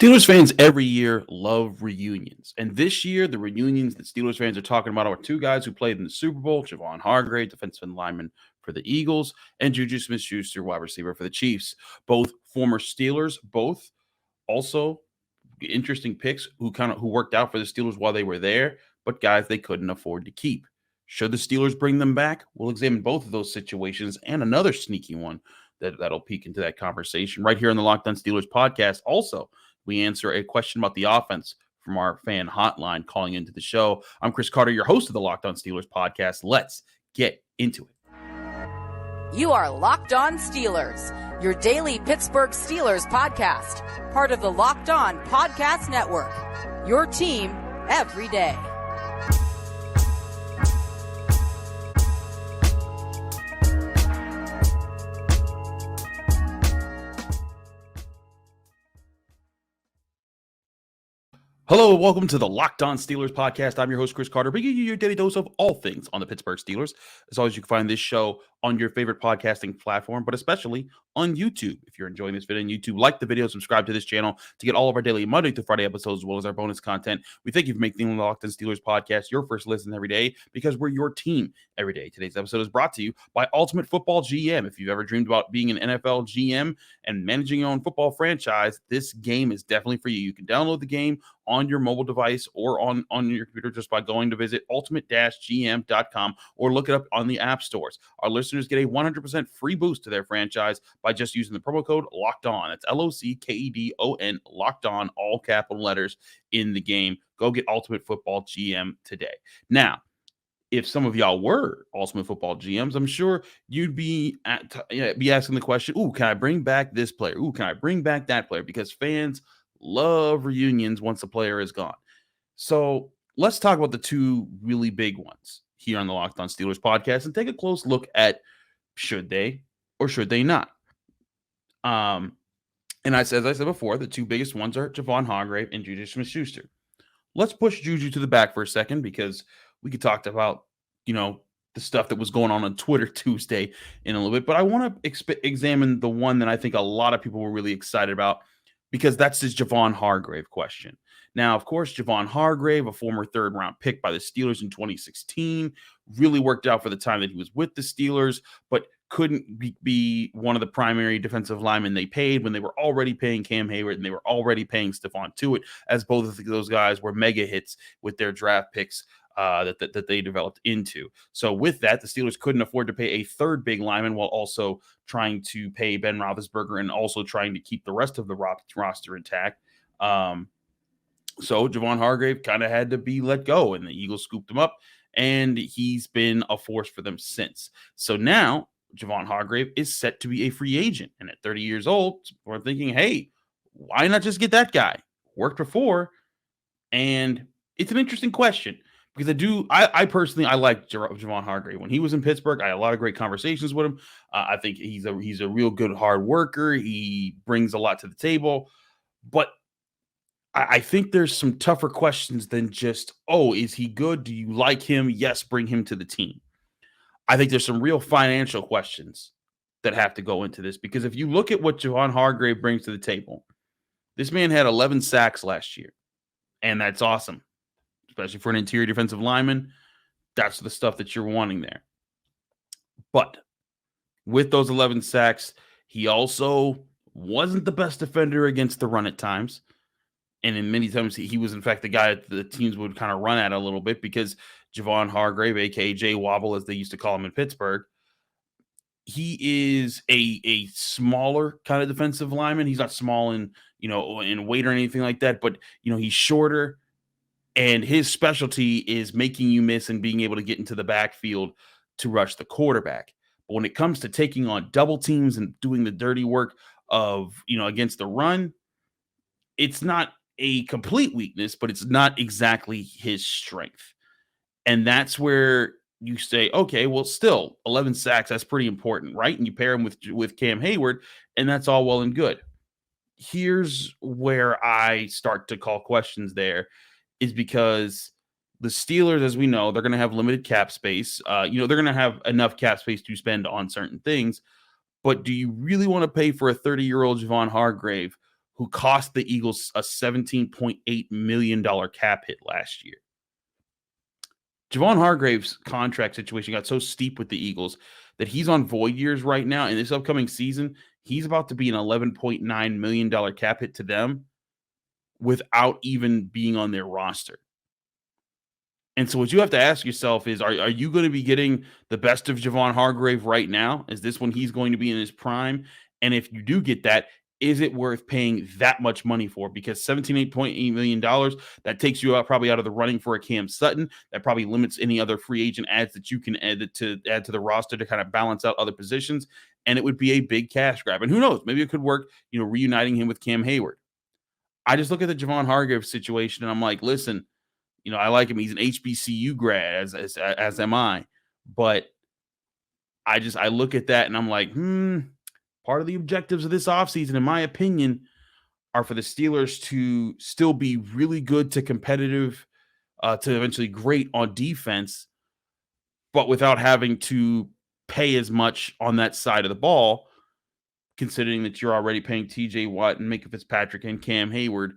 Steelers fans every year love reunions. And this year, the reunions that Steelers fans are talking about are two guys who played in the Super Bowl, Javon Hargrave, defensive lineman for the Eagles, and JuJu Smith-Schuster, wide receiver for the Chiefs. Both former Steelers, both also interesting picks who worked out for the Steelers while they were there, but guys they couldn't afford to keep. Should the Steelers bring them back? We'll examine both of those situations and another sneaky one that'll peek into that conversation right here on the Locked On Steelers podcast. Also, we answer a question about the offense from our fan hotline calling into the show. I'm Chris Carter, your host of the Locked On Steelers podcast. Let's get into it. You are Locked On Steelers, your daily Pittsburgh Steelers podcast, part of the Locked On Podcast Network, your team every day. Hello, and welcome to the Locked On Steelers podcast. I'm your host, Chris Carter, bringing you your daily dose of all things on the Pittsburgh Steelers. As always, you can find this show on your favorite podcasting platform, but especially on YouTube. If you're enjoying this video on YouTube, like the video, subscribe to this channel to get all of our daily Monday through Friday episodes, as well as our bonus content. We thank you for making the Locked On Steelers podcast your first listen every day, because we're your team every day. Today's episode is brought to you by Ultimate Football GM. If you've ever dreamed about being an NFL GM and managing your own football franchise, this game is definitely for you. You can download the game on your mobile device or on your computer just by going to visit ultimate-gm.com or look it up on the app stores. Our listeners get a 100% free boost to their franchise by just using the promo code Locked On. It's LOCKEDON, Locked On, all capital letters in the game. Go get Ultimate Football GM today. Now, if some of y'all were Ultimate Football GMs, I'm sure you'd be asking the question, ooh, can I bring back this player? Ooh, can I bring back that player? Because fans love reunions once a player is gone. So let's talk about the two really big ones here on the Locked On Steelers podcast and take a close look at should they or should they not. And as I said before, the two biggest ones are Javon Hargrave and JuJu Smith-Schuster. Let's push JuJu to the back for a second, because we could talk about, the stuff that was going on Twitter Tuesday in a little bit. But I want to examine the one that I think a lot of people were really excited about, because that's this Javon Hargrave question. Now, of course, Javon Hargrave, a former third-round pick by the Steelers in 2016, really worked out for the time that he was with the Steelers, but couldn't be one of the primary defensive linemen they paid when they were already paying Cam Hayward and they were already paying Stephon Tuitt, as both of those guys were mega hits with their draft picks that they developed into. So with that, the Steelers couldn't afford to pay a third big lineman while also trying to pay Ben Roethlisberger and also trying to keep the rest of the roster intact. So Javon Hargrave kind of had to be let go, and the Eagles scooped him up, and he's been a force for them since. So now Javon Hargrave is set to be a free agent, and at 30 years old, we're thinking, hey, why not just get that guy? Worked before, and it's an interesting question. Because I personally like Javon Hargrave. When he was in Pittsburgh, I had a lot of great conversations with him. I think he's a real good hard worker. He brings a lot to the table. But I think there's some tougher questions than just, oh, is he good? Do you like him? Yes, bring him to the team. I think there's some real financial questions that have to go into this. Because if you look at what Javon Hargrave brings to the table, this man had 11 sacks last year. And that's awesome. Especially for an interior defensive lineman, that's the stuff that you're wanting there. But with those 11 sacks, he also wasn't the best defender against the run at times. And in many times, he was, in fact, the guy that the teams would kind of run at a little bit, because Javon Hargrave, a.k.a. Jay Wobble, as they used to call him in Pittsburgh, he is a smaller kind of defensive lineman. He's not small in weight or anything like that, but, he's shorter. And his specialty is making you miss and being able to get into the backfield to rush the quarterback. But when it comes to taking on double teams and doing the dirty work of, against the run, it's not a complete weakness, but it's not exactly his strength. And that's where you say, okay, well, still 11 sacks, that's pretty important, right? And you pair him with Cam Hayward, and that's all well and good. Here's where I start to call questions there. Is because the Steelers, as we know, they're going to have limited cap space. They're going to have enough cap space to spend on certain things. But do you really want to pay for a 30-year-old Javon Hargrave who cost the Eagles a $17.8 million cap hit last year. Javon Hargrave's contract situation got so steep with the Eagles that he's on void years right now. In this upcoming season, he's about to be an $11.9 million cap hit to them without even being on their roster. And so what you have to ask yourself is, are you going to be getting the best of Javon Hargrave right now? Is this when he's going to be in his prime? And if you do get that, is it worth paying that much money for? Because $17.8 million, that takes you probably out of the running for a Cam Sutton. That probably limits any other free agent adds that you can add to the roster to kind of balance out other positions. And it would be a big cash grab. And who knows? Maybe it could work, reuniting him with Cam Hayward. I just look at the Javon Hargrave situation and I'm like, listen, I like him. He's an HBCU grad, as am I. But I look at that and I'm like, part of the objectives of this offseason, in my opinion, are for the Steelers to still be really good to competitive, to eventually great on defense, but without having to pay as much on that side of the ball, considering that you're already paying TJ Watt and Minka Fitzpatrick and Cam Hayward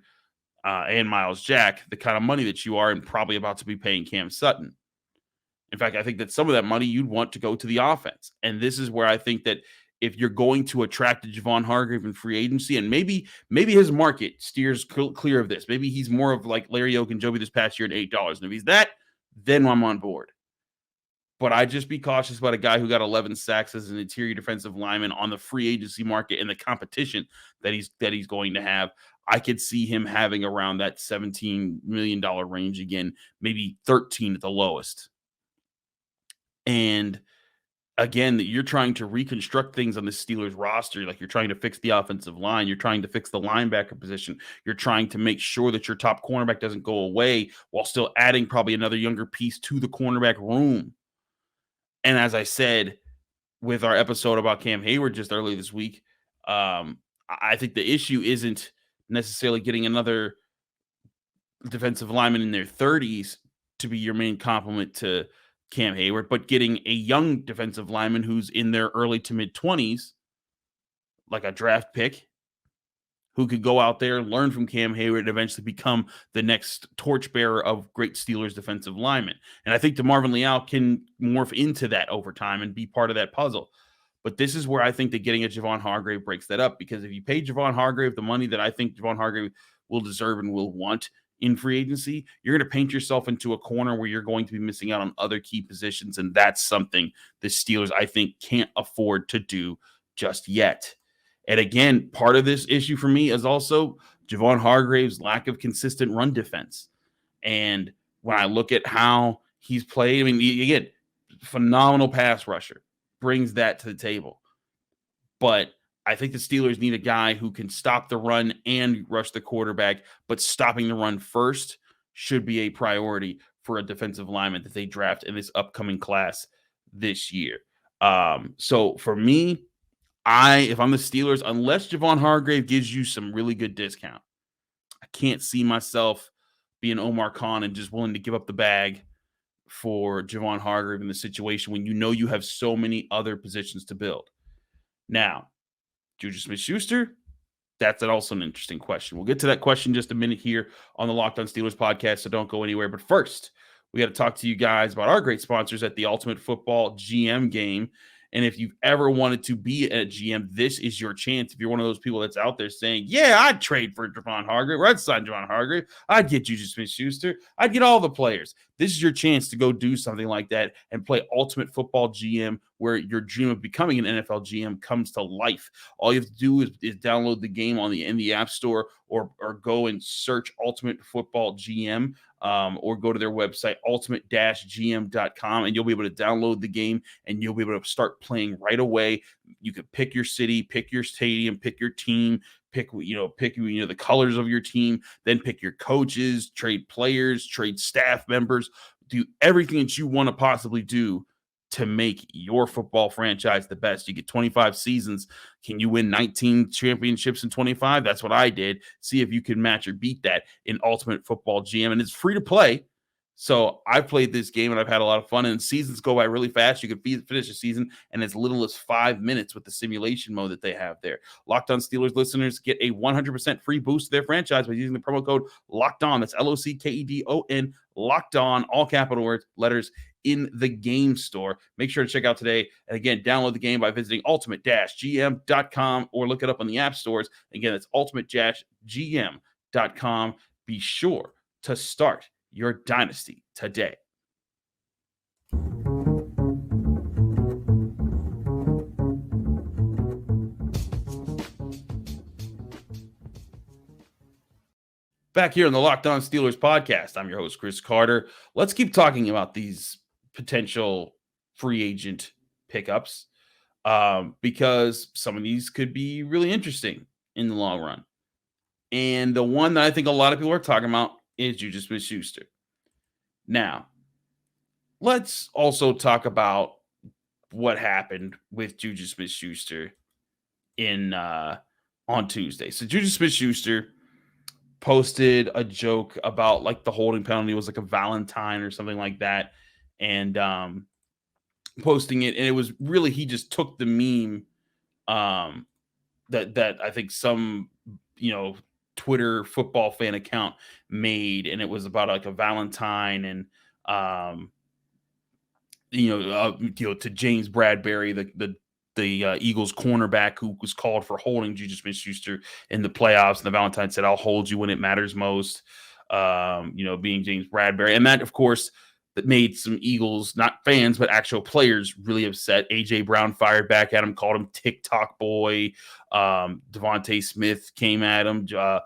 and Miles Jack the kind of money that you are, and probably about to be paying Cam Sutton. In fact, I think that some of that money you'd want to go to the offense. And this is where I think that if you're going to attract a Javon Hargrave in free agency, and maybe his market steers clear of this. Maybe he's more of like Larry Ogunjobi this past year at $8. And if he's that, then I'm on board. But I'd just be cautious about a guy who got 11 sacks as an interior defensive lineman on the free agency market and the competition that he's going to have. I could see him having around that $17 million range again, maybe 13 at the lowest. And again, you're trying to reconstruct things on the Steelers roster. Like, you're trying to fix the offensive line. You're trying to fix the linebacker position. You're trying to make sure that your top cornerback doesn't go away while still adding probably another younger piece to the cornerback room. And as I said with our episode about Cam Hayward just earlier this week, I think the issue isn't necessarily getting another defensive lineman in their 30s to be your main complement to Cam Hayward, but getting a young defensive lineman who's in their early to mid 20s, like a draft pick, who could go out there, learn from Cam Hayward, and eventually become the next torchbearer of great Steelers defensive linemen. And I think DeMarvin Leal can morph into that over time and be part of that puzzle. But this is where I think that getting a Javon Hargrave breaks that up, because if you pay Javon Hargrave the money that I think Javon Hargrave will deserve and will want in free agency, you're going to paint yourself into a corner where you're going to be missing out on other key positions. And that's something the Steelers, I think, can't afford to do just yet. And again, part of this issue for me is also Javon Hargrave's lack of consistent run defense. And when I look at how he's played, I mean, again, phenomenal pass rusher, brings that to the table. But I think the Steelers need a guy who can stop the run and rush the quarterback, but stopping the run first should be a priority for a defensive lineman that they draft in this upcoming class this year. So for me, if I'm the Steelers, unless Javon Hargrave gives you some really good discount, I can't see myself being Omar Khan and just willing to give up the bag for Javon Hargrave in the situation when you have so many other positions to build. Now, JuJu Smith-Schuster, that's also an interesting question. We'll get to that question in just a minute here on the Locked On Steelers podcast, so don't go anywhere. But first, we got to talk to you guys about our great sponsors at the Ultimate Football GM game. And if you've ever wanted to be a GM, this is your chance. If you're one of those people that's out there saying, yeah, I'd trade for Javon Hargrave, or I'd sign Javon Hargrave, I'd get JuJu Smith-Schuster, I'd get all the players. This is your chance to go do something like that and play Ultimate Football GM, where your dream of becoming an NFL GM comes to life. All you have to do is download the game in the App Store, or go and search Ultimate Football GM. Or go to their website, ultimate-gm.com, and you'll be able to download the game, and you'll be able to start playing right away. You could pick your city, pick your stadium, pick your team, pick the colors of your team, then pick your coaches, trade players, trade staff members, do everything that you want to possibly do to make your football franchise the best. You get 25 seasons. Can you win 19 championships in 25? That's what I did. See if you can match or beat that in Ultimate Football GM. And it's free to play. So I've played this game and I've had a lot of fun, and seasons go by really fast. You can finish a season in as little as 5 minutes with the simulation mode that they have there. Locked On Steelers listeners get a 100% free boost to their franchise by using the promo code Locked On. That's LOCKEDON, Locked On, all capital letters in the game store. Make sure to check out today. And again, download the game by visiting ultimate-gm.com or look it up on the app stores. Again, it's ultimate-gm.com. Be sure to start your dynasty today. Back here on the Locked On Steelers podcast, I'm your host, Chris Carter. Let's keep talking about these potential free agent pickups because some of these could be really interesting in the long run. And the one that I think a lot of people are talking about is JuJu Smith-Schuster. Now, let's also talk about what happened with JuJu Smith-Schuster on Tuesday. So JuJu Smith-Schuster posted a joke about like the holding penalty was like a Valentine or something like that, and posting it, and it was really he just took the meme that I think some Twitter football fan account made, and it was about like a Valentine and to James Bradbury, the Eagles cornerback who was called for holding JuJu Smith-Schuster in the playoffs, and the Valentine said, "I'll hold you when it matters most." Being James Bradbury, and that of course that made some Eagles, not fans but actual players, really upset. AJ Brown fired back at him, called him TikTok boy. Devontae Smith came at him. I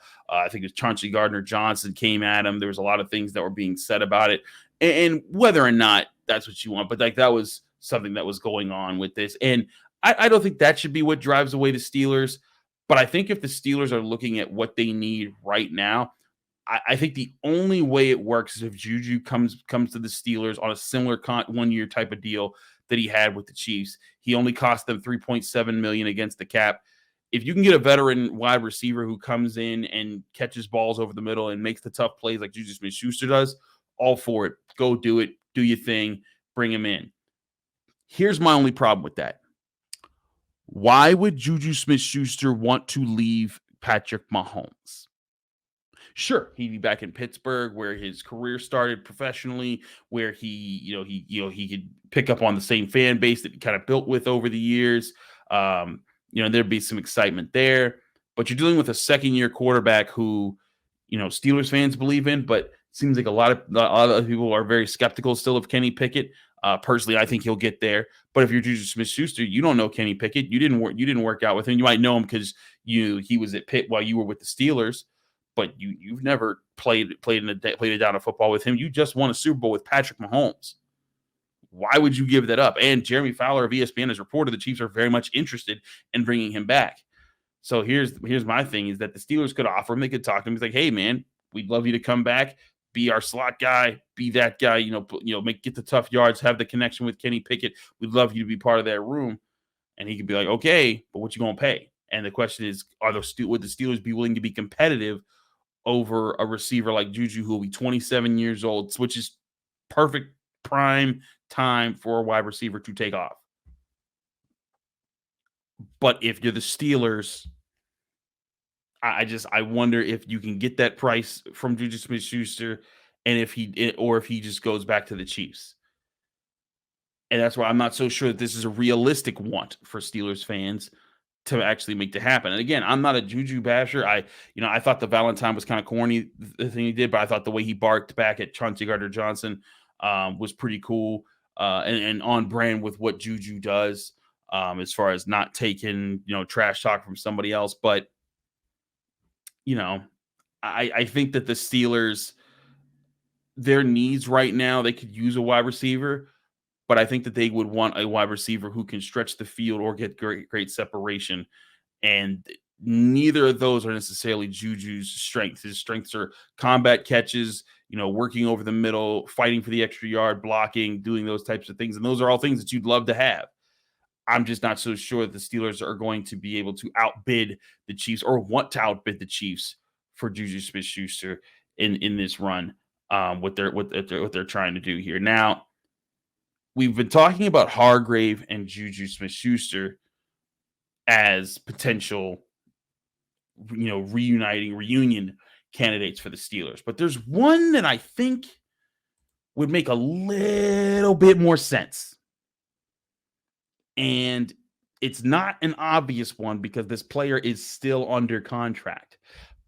think it was Chauncey Gardner-Johnson came at him. There was a lot of things that were being said about it, and whether or not that's what you want, but like that was something that was going on with this. And I don't think that should be what drives away the Steelers. But I think if the Steelers are looking at what they need right now, I think the only way it works is if JuJu comes to the Steelers on a similar 1-year type of deal that he had with the Chiefs. He only cost them $3.7 million against the cap. If you can get a veteran wide receiver who comes in and catches balls over the middle and makes the tough plays like JuJu Smith-Schuster does, all for it. Go do it. Do your thing. Bring him in. Here's my only problem with that. Why would JuJu Smith-Schuster want to leave Patrick Mahomes? Sure, he'd be back in Pittsburgh where his career started professionally, where he could pick up on the same fan base that he kind of built with over the years. There'd be some excitement there. But you're dealing with a second-year quarterback who, Steelers fans believe in, but it seems like a lot of people are very skeptical still of Kenny Pickett. Personally, I think he'll get there. But if you're JuJu Smith-Schuster, you don't know Kenny Pickett. You didn't work out with him. You might know him because he was at Pitt while you were with the Steelers. But you've never played it down of football with him. You just won a Super Bowl with Patrick Mahomes. Why would you give that up? And Jeremy Fowler of ESPN has reported the Chiefs are very much interested in bringing him back. So here's my thing is that the Steelers could offer him. They could talk to him. He's like, "Hey man, we'd love you to come back, be our slot guy, be that guy. Get the tough yards, have the connection with Kenny Pickett. We'd love you to be part of that room." And he could be like, "Okay, but what you gonna pay?" And the question is, would the Steelers be willing to be competitive over a receiver like JuJu, who will be 27 years old, which is perfect prime time for a wide receiver to take off? But if you're the Steelers, I wonder if you can get that price from JuJu Smith-Schuster, and if he just goes back to the Chiefs. And that's why I'm not so sure that this is a realistic want for Steelers fans to actually make it happen. And again, I'm not a JuJu basher. I thought the Valentine was kind of corny, the thing he did, but I thought the way he barked back at Chauncey Gardner-Johnson was pretty cool and on brand with what JuJu does as far as not taking, trash talk from somebody else. But, I think that the Steelers, their needs right now, they could use a wide receiver. But I think that they would want a wide receiver who can stretch the field or get great separation. And neither of those are necessarily JuJu's strengths. His strengths are combat catches, working over the middle, fighting for the extra yard, blocking, doing those types of things. And those are all things that you'd love to have. I'm just not so sure that the Steelers are going to be able to outbid the Chiefs or want to outbid the Chiefs for JuJu Smith-Schuster in this run. what they're trying to do here. Now, we've been talking about Hargrave and JuJu Smith-Schuster as potential, reunion candidates for the Steelers. But there's one that I think would make a little bit more sense. And it's not an obvious one because this player is still under contract.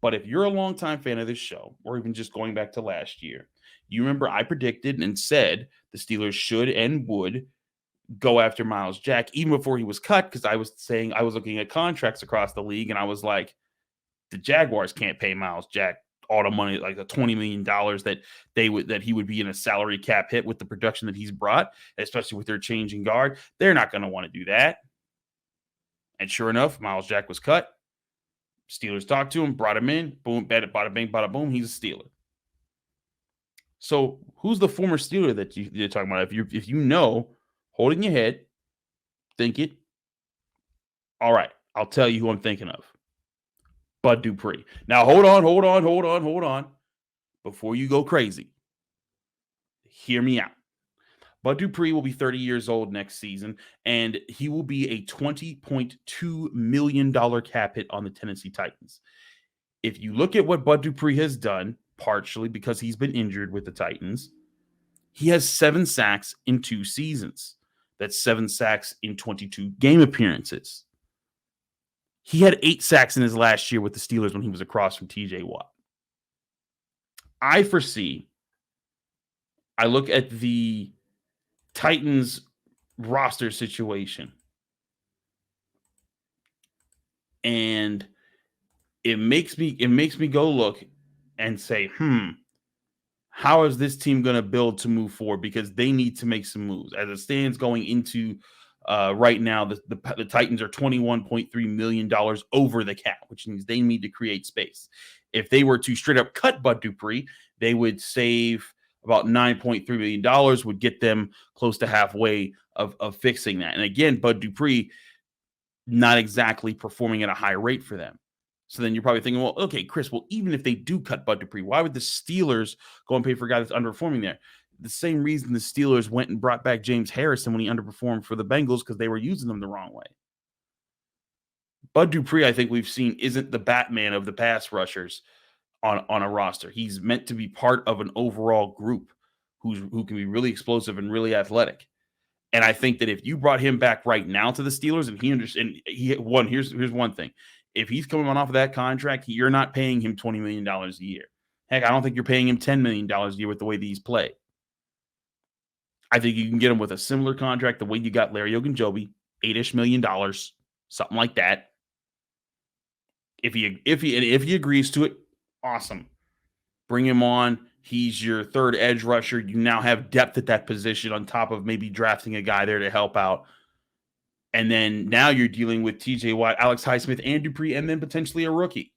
But if you're a longtime fan of this show, or even just going back to last year, you remember I predicted and said the Steelers should and would go after Myles Jack even before he was cut, because I was saying I was looking at contracts across the league, and I was like, the Jaguars can't pay Myles Jack all the money, like the $20 million that he would be in a salary cap hit with the production that he's brought, especially with their changing guard. They're not going to want to do that. And sure enough, Myles Jack was cut. Steelers talked to him, brought him in, boom, bada bing, bada boom, he's a Steeler. So who's the former Steeler that you're talking about? If you know, holding your head, think it. All right, I'll tell you who I'm thinking of. Bud Dupree. Now, hold on. Before you go crazy, hear me out. Bud Dupree will be 30 years old next season, and he will be a $20.2 million cap hit on the Tennessee Titans. If you look at what Bud Dupree has done, partially because he's been injured with the Titans, he has 7 sacks in 2 seasons. That's 7 sacks in 22 game appearances. He had 8 sacks in his last year with the Steelers when he was across from TJ Watt. I look at the Titans roster situation, and it makes me go look and say, how is this team going to build to move forward? Because they need to make some moves. As it stands going into right now, the Titans are $21.3 million over the cap, which means they need to create space. If they were to straight up cut Bud Dupree, they would save about $9.3 million, would get them close to halfway of fixing that. And again, Bud Dupree not exactly performing at a high rate for them. So then you're probably thinking, well, okay, Chris, well, even if they do cut Bud Dupree, why would the Steelers go and pay for a guy that's underperforming there? The same reason the Steelers went and brought back James Harrison when he underperformed for the Bengals, because they were using him the wrong way. Bud Dupree, I think we've seen, isn't the Batman of the pass rushers on a roster. He's meant to be part of an overall group who can be really explosive and really athletic. And I think that if you brought him back right now to the Steelers, and here's one thing. If he's coming on off of that contract, you're not paying him $20 million a year. Heck, I don't think you're paying him $10 million a year with the way these play. I think you can get him with a similar contract the way you got Larry Ogunjobi, $8-ish million, something like that. If he agrees to it, awesome. Bring him on. He's your third edge rusher. You now have depth at that position on top of maybe drafting a guy there to help out. And then now you're dealing with TJ Watt, Alex Highsmith, and Dupree, and then potentially a rookie.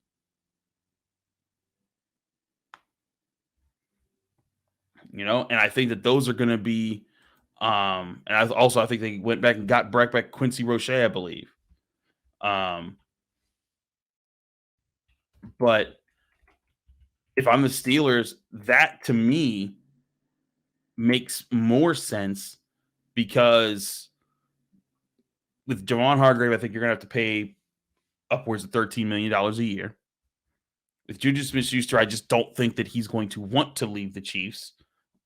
And I think that those are going to be and I think they went back and got back Quincy Roche, I believe. But if I'm the Steelers, that to me makes more sense, because with Javon Hargrave, I think you're going to have to pay upwards of $13 million a year. With JuJu Smith-Schuster, I just don't think that he's going to want to leave the Chiefs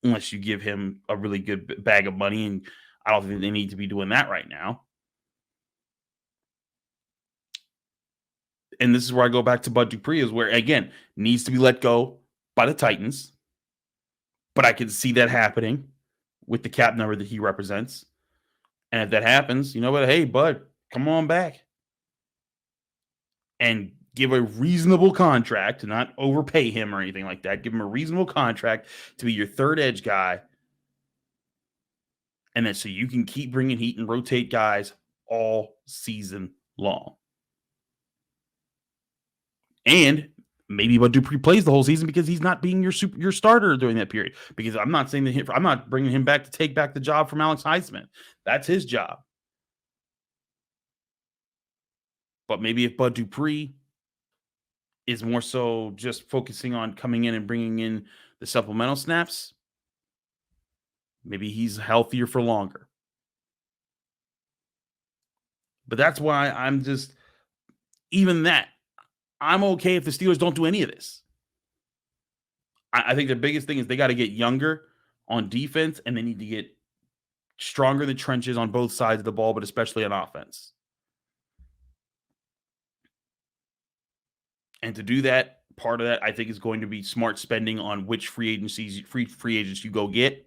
unless you give him a really good bag of money, and I don't think they need to be doing that right now. And this is where I go back to Bud Dupree, is where, again, needs to be let go by the Titans. But I can see that happening with the cap number that he represents. And if that happens, you know what? Hey, Bud, come on back. And give a reasonable contract, to not overpay him or anything like that. Give him a reasonable contract to be your third edge guy. And then so you can keep bringing heat and rotate guys all season long. And maybe Bud Dupree plays the whole season because he's not being your starter during that period. Because I'm not saying that I'm not bringing him back to take back the job from Alex Highsmith. That's his job. But maybe if Bud Dupree is more so just focusing on coming in and bringing in The supplemental snaps, maybe he's healthier for longer. But that's why I'm just, even that, I'm okay if the Steelers don't do any of this. I think the biggest thing is they got to get younger on defense, and they need to get stronger in the trenches on both sides of the ball, but especially on offense. And to do that, part of that, I think, is going to be smart spending on which free agents you go get.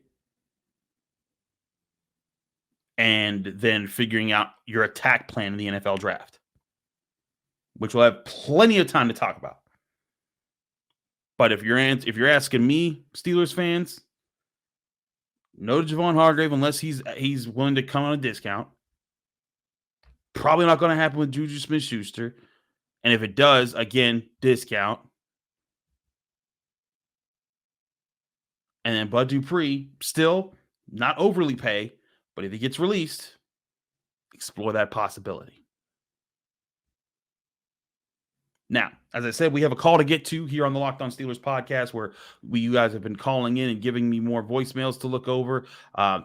And then figuring out your attack plan in the NFL draft, which we'll have plenty of time to talk about. But if you're asking me, Steelers fans, no Javon Hargrave unless he's willing to come on a discount. Probably not going to happen with JuJu Smith-Schuster. And if it does, again, discount. And then Bud Dupree, still not overly pay, but if he gets released, explore that possibility. Now, as I said, we have a call to get to here on the Locked On Steelers podcast where you guys have been calling in and giving me more voicemails to look over.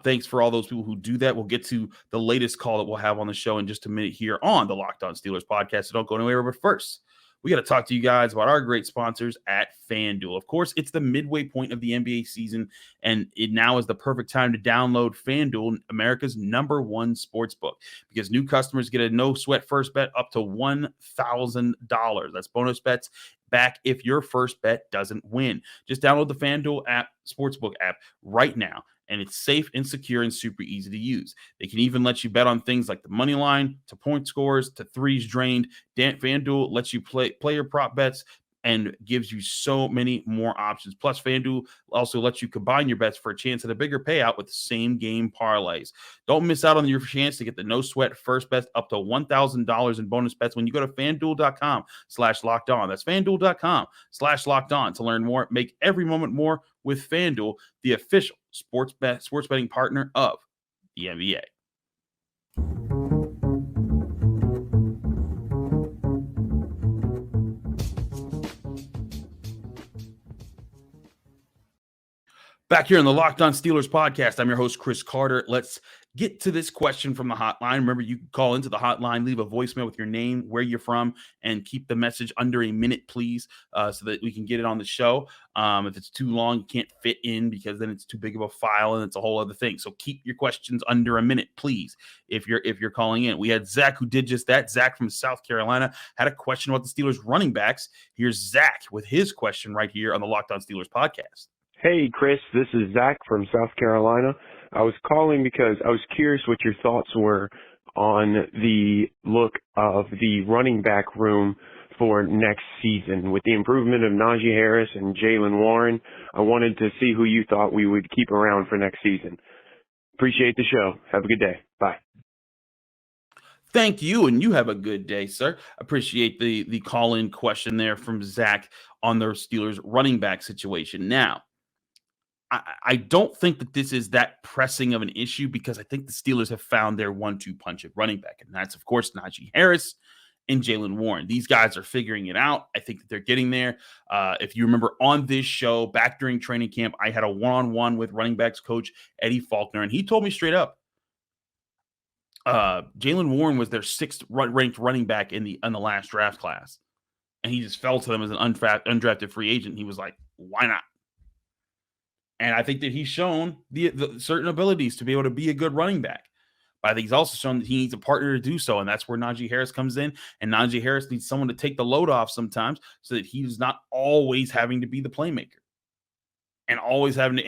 Thanks for all those people who do that. We'll get to the latest call that we'll have on the show in just a minute here on the Locked On Steelers podcast. So don't go anywhere. But first, we got to talk to you guys about our great sponsors at FanDuel. Of course, it's the midway point of the NBA season, and it now is the perfect time to download FanDuel, America's #1 sports book, because new customers get a no-sweat first bet up to $1,000. That's bonus bets back if your first bet doesn't win. Just download the FanDuel app, sportsbook app right now, and it's safe and secure and super easy to use. They can even let you bet on things like the money line, to point scores, to threes drained. FanDuel lets you play your prop bets and gives you so many more options. Plus, FanDuel also lets you combine your bets for a chance at a bigger payout with same game parlays. Don't miss out on your chance to get the no sweat first bet up to $1,000 in bonus bets when you go to FanDuel.com/lockedon. That's FanDuel.com/lockedon to learn more. Make every moment more with FanDuel, the official sports betting partner of the NBA. Back here on the Locked On Steelers podcast, I'm your host, Chris Carter. Let's get to this question from the hotline. Remember, you can call into the hotline, leave a voicemail with your name, where you're from, and keep the message under a minute, please, so that we can get it on the show. If it's too long, you can't fit in because then it's too big of a file and it's a whole other thing. So keep your questions under a minute, please, if you're calling in. We had Zach who did just that. Zach from South Carolina had a question about the Steelers running backs. Here's Zach with his question right here on the Locked On Steelers podcast. Hey, Chris, this is Zach from South Carolina. I was calling because I was curious what your thoughts were on the look of the running back room for next season. With the improvement of Najee Harris and Jaylen Warren, I wanted to see who you thought we would keep around for next season. Appreciate the show. Have a good day. Bye. Thank you, and you have a good day, sir. Appreciate the call-in question there from Zach on the Steelers running back situation. Now, I don't think that this is that pressing of an issue because I think the Steelers have found their 1-2 punch at running back, and that's, of course, Najee Harris and Jaylen Warren. These guys are figuring it out. I think that they're getting there. If you remember on this show, back during training camp, I had a one-on-one with running backs coach Eddie Faulkner, and he told me straight up, Jaylen Warren was their 6th ranked running back in the last draft class, and he just fell to them as an undrafted free agent. He was like, why not? And I think that he's shown the certain abilities to be able to be a good running back. But I think he's also shown that he needs a partner to do so, and that's where Najee Harris comes in. And Najee Harris needs someone to take the load off sometimes so that he's not always having to be the playmaker. And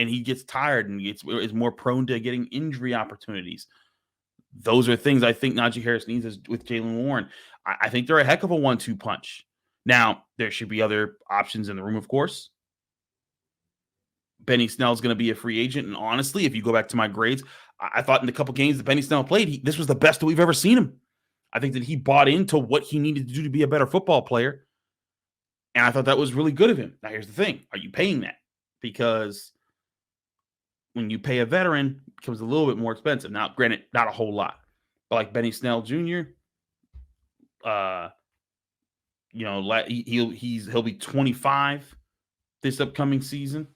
he gets tired and is more prone to getting injury opportunities. Those are things I think Najee Harris needs with Jaylen Warren. I think they're a heck of a 1-2 punch. Now, there should be other options in the room, of course. Benny Snell's going to be a free agent. And honestly, if you go back to my grades, I thought in the couple games that Benny Snell played, this was the best that we've ever seen him. I think that he bought into what he needed to do to be a better football player. And I thought that was really good of him. Now, here's the thing. Are you paying that? Because when you pay a veteran, it becomes a little bit more expensive. Now, granted, not a whole lot. But like Benny Snell Jr., he'll be 25 this upcoming season.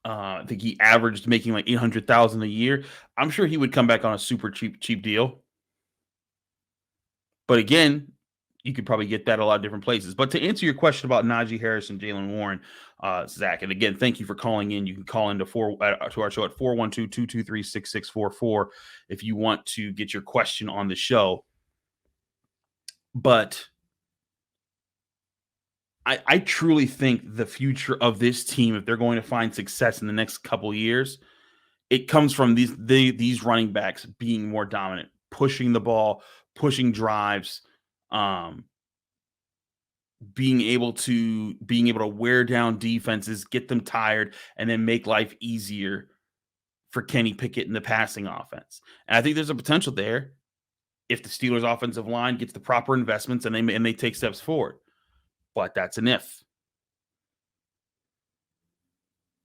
I think he averaged making like $800,000 a year. I'm sure he would come back on a super cheap deal. But again, you could probably get that a lot of different places. But to answer your question about Najee Harris and Jaylen Warren, Zach, and again, thank you for calling in. You can call into to our show at 412-223-6644 if you want to get your question on the show. But I truly think the future of this team, if they're going to find success in the next couple of years, it comes from these running backs being more dominant, pushing the ball, pushing drives, being able to wear down defenses, get them tired, and then make life easier for Kenny Pickett in the passing offense. And I think there's a potential there if the Steelers' offensive line gets the proper investments and they take steps forward. But that's an if.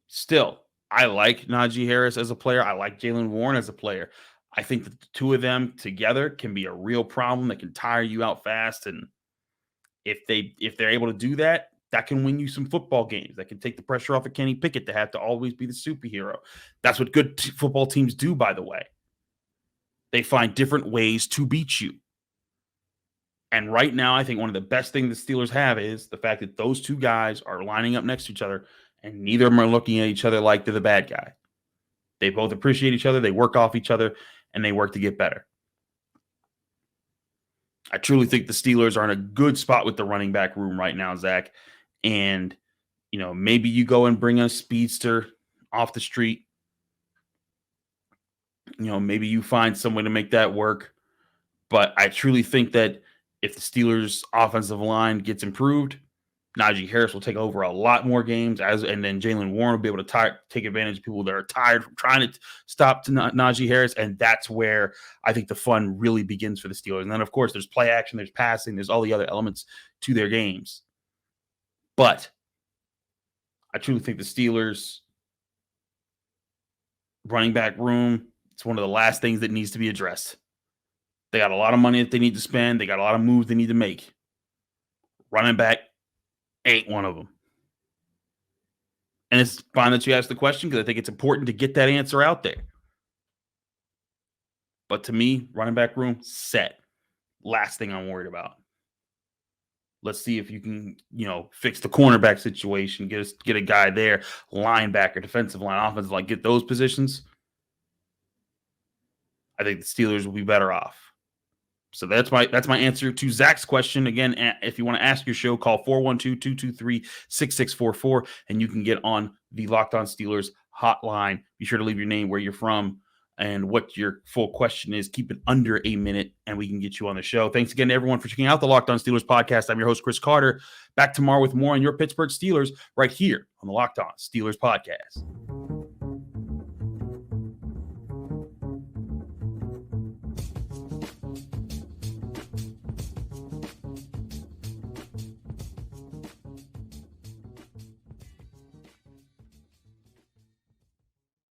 Still, I like Najee Harris as a player. I like Jaylen Warren as a player. I think that the two of them together can be a real problem that can tire you out fast. And if they're able to do that, that can win you some football games. That can take the pressure off of Kenny Pickett to have to always be the superhero. That's what good football teams do, by the way. They find different ways to beat you. And right now, I think one of the best things the Steelers have is the fact that those two guys are lining up next to each other, and neither of them are looking at each other like they're the bad guy. They both appreciate each other, they work off each other, and they work to get better. I truly think the Steelers are in a good spot with the running back room right now, Zach. And, maybe you go and bring a speedster off the street. Maybe you find some way to make that work. But I truly think that if the Steelers' offensive line gets improved, Najee Harris will take over a lot more games, and then Jaylen Warren will be able to take advantage of people that are tired from trying to stop Najee Harris, and that's where I think the fun really begins for the Steelers. And then, of course, there's play action, there's passing, there's all the other elements to their games. But I truly think the Steelers' running back room, it's one of the last things that needs to be addressed. They got a lot of money that they need to spend. They got a lot of moves they need to make. Running back ain't one of them. And it's fine that you asked the question because I think it's important to get that answer out there. But to me, running back room, set. Last thing I'm worried about. Let's see if you can, fix the cornerback situation, get a guy there, linebacker, defensive line, offensive line, get those positions. I think the Steelers will be better off. So that's my answer to Zach's question. Again, if you want to ask your show, call 412-223-6644, and you can get on the Locked On Steelers hotline. Be sure to leave your name, where you're from, and what your full question is. Keep it under a minute, and we can get you on the show. Thanks again to everyone for checking out the Locked On Steelers podcast. I'm your host, Chris Carter. Back tomorrow with more on your Pittsburgh Steelers right here on the Locked On Steelers podcast.